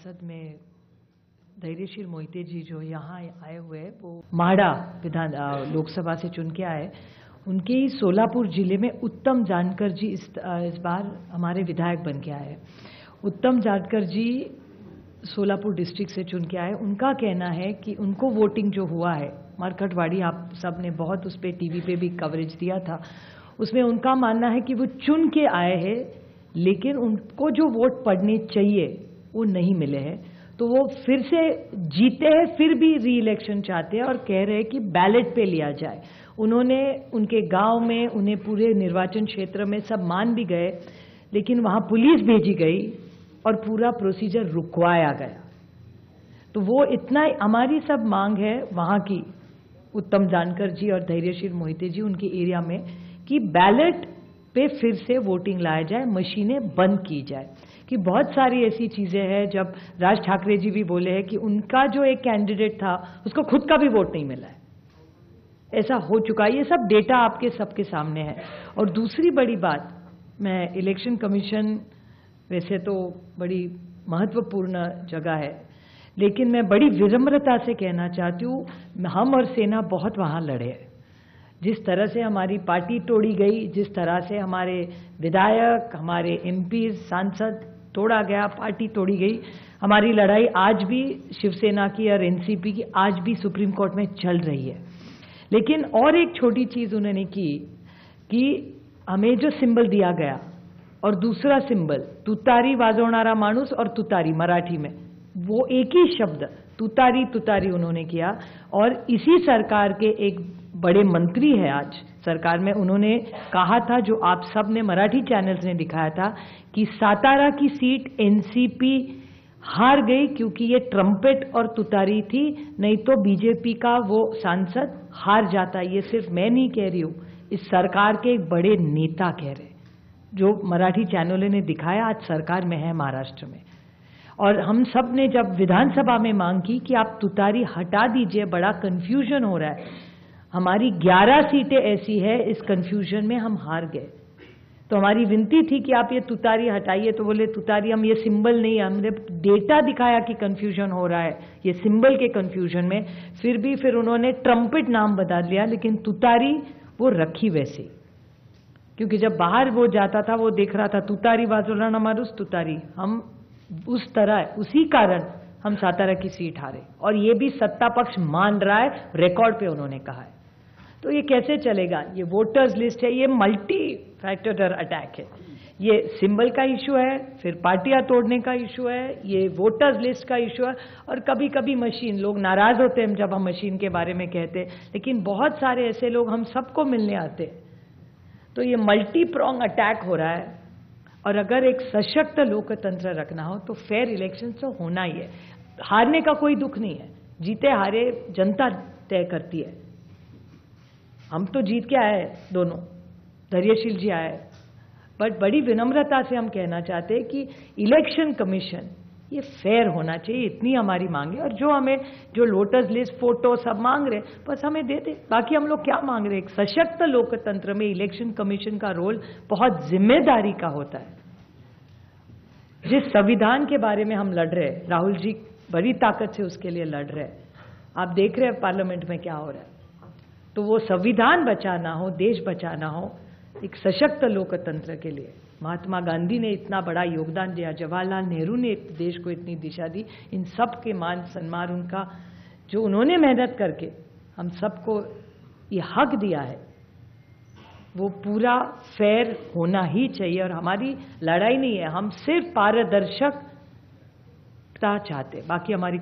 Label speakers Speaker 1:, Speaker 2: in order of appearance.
Speaker 1: सांसद में धैर्यशील मोहिते जी जो यहाँ आए हुए हैं वो माड़ा विधान लोकसभा से चुन के आए। उनके ही सोलापुर जिले में उत्तम जानकर जी इस बार हमारे विधायक बन के आए। उत्तम जानकर जी सोलापुर डिस्ट्रिक्ट से चुन के आए। उनका कहना है कि उनको वोटिंग जो हुआ है मरकटवाड़ी, आप सब ने बहुत उस पर टीवी पे भी कवरेज दिया था, उसमें उनका मानना है कि वो चुन के आए हैं लेकिन उनको जो वोट पड़ने चाहिए वो नहीं मिले हैं, तो वो फिर से जीते हैं, फिर भी री इलेक्शन चाहते हैं और कह रहे हैं कि बैलेट पे लिया जाए। उन्होंने उनके गांव में उन्हें पूरे निर्वाचन क्षेत्र में सब मान भी गए, लेकिन वहां पुलिस भेजी गई और पूरा प्रोसीजर रुकवाया गया। तो वो इतना हमारी सब मांग है वहां की, उत्तम जानकर जी और धैर्यशील मोहिते जी उनके एरिया में, कि बैलेट पे फिर से वोटिंग लाया जाए, मशीनें बंद की जाए। कि बहुत सारी ऐसी चीजें हैं, जब राज ठाकरे जी भी बोले हैं कि उनका जो एक कैंडिडेट था उसको खुद का भी वोट नहीं मिला है, ऐसा हो चुका है। ये सब डेटा आपके सबके सामने है। और दूसरी बड़ी बात, मैं इलेक्शन कमीशन वैसे तो बड़ी महत्वपूर्ण जगह है, लेकिन मैं बड़ी विनम्रता से कहना चाहती हूँ, हम और सेना बहुत वहां लड़े हैं। जिस तरह से हमारी पार्टी तोड़ी गई, जिस तरह से हमारे विधायक, हमारे एमपी, सांसद तोड़ा गया, पार्टी तोड़ी गई, हमारी लड़ाई आज भी शिवसेना की और एनसीपी की आज भी सुप्रीम कोर्ट में चल रही है। लेकिन और एक छोटी चीज उन्होंने की कि हमें जो सिंबल दिया गया और दूसरा सिंबल तुतारी वाजवणारा माणूस और तुतारी मराठी में, वो एक ही शब्द तुतारी तुतारी उन्होंने किया। और इसी सरकार के एक बड़े मंत्री है आज सरकार में, उन्होंने कहा था, जो आप सब ने मराठी चैनल्स ने दिखाया था, कि सातारा की सीट एनसीपी हार गई क्योंकि ये ट्रम्पेट और तुतारी थी, नहीं तो बीजेपी का वो सांसद हार जाता। ये सिर्फ मैं नहीं कह रही हूं, इस सरकार के एक बड़े नेता कह रहे, जो मराठी चैनलों ने दिखाया, आज सरकार में है महाराष्ट्र में। और हम सब ने जब विधानसभा में मांग की कि आप तुतारी हटा दीजिए, बड़ा कंफ्यूजन हो रहा है, हमारी 11 सीटें ऐसी है, इस कंफ्यूजन में हम हार गए। तो हमारी विनती थी कि आप ये तुतारी हटाइए, तो बोले तुतारी हम ये सिंबल नहीं है, हमने डेटा दिखाया कि कंफ्यूजन हो रहा है ये सिंबल के कंफ्यूजन में, फिर उन्होंने ट्रम्पेट नाम बदल लिया, लेकिन तुतारी वो रखी वैसे, क्योंकि जब बाहर वो जाता था वो देख रहा था तुतारी वाजवणारा माणूस तुतारी, हम उस तरह, उसी कारण हम सातारा की सीट हारे। और ये भी सत्ता पक्ष मान रहा है, रिकॉर्ड पे उन्होंने कहा है। तो ये कैसे चलेगा? ये वोटर्स लिस्ट है, ये मल्टी फैक्टर अटैक है। ये सिंबल का इशू है, फिर पार्टियां तोड़ने का इशू है, ये वोटर्स लिस्ट का इशू है, और कभी कभी मशीन, लोग नाराज होते हैं जब हम मशीन के बारे में कहते हैं, लेकिन बहुत सारे ऐसे लोग हम सबको मिलने आते हैं। तो ये मल्टी प्रोंग अटैक हो रहा है। और अगर एक सशक्त लोकतंत्र रखना हो तो फेयर इलेक्शन तो होना ही है। हारने का कोई दुख नहीं है, जीते हारे जनता तय करती है। हम तो जीत के आए दोनों, धैर्यशील जी आए, बट बड़ी विनम्रता से हम कहना चाहते हैं कि इलेक्शन कमीशन ये फेयर होना चाहिए, इतनी हमारी मांग है। और जो हमें जो वोटर्स लिस्ट, फोटो सब मांग रहे, बस हमें दे दे। बाकी हम लोग क्या मांग रहे हैं? एक सशक्त लोकतंत्र में इलेक्शन कमीशन का रोल बहुत जिम्मेदारी का होता है। जिस संविधान के बारे में हम लड़ रहे हैं, राहुल जी बड़ी ताकत से उसके लिए लड़ रहे हैं, आप देख रहे हैं पार्लियामेंट में क्या हो रहा है। तो वो संविधान बचाना हो, देश बचाना हो, एक सशक्त लोकतंत्र के लिए महात्मा गांधी ने इतना बड़ा योगदान दिया, जवाहरलाल नेहरू ने देश को इतनी दिशा दी, इन सब के मान सम्मान, उनका जो उन्होंने मेहनत करके हम सबको ये हक दिया है, वो पूरा फेयर होना ही चाहिए। और हमारी लड़ाई नहीं है, हम सिर्फ पारदर्शकता चाहते, बाकी हमारी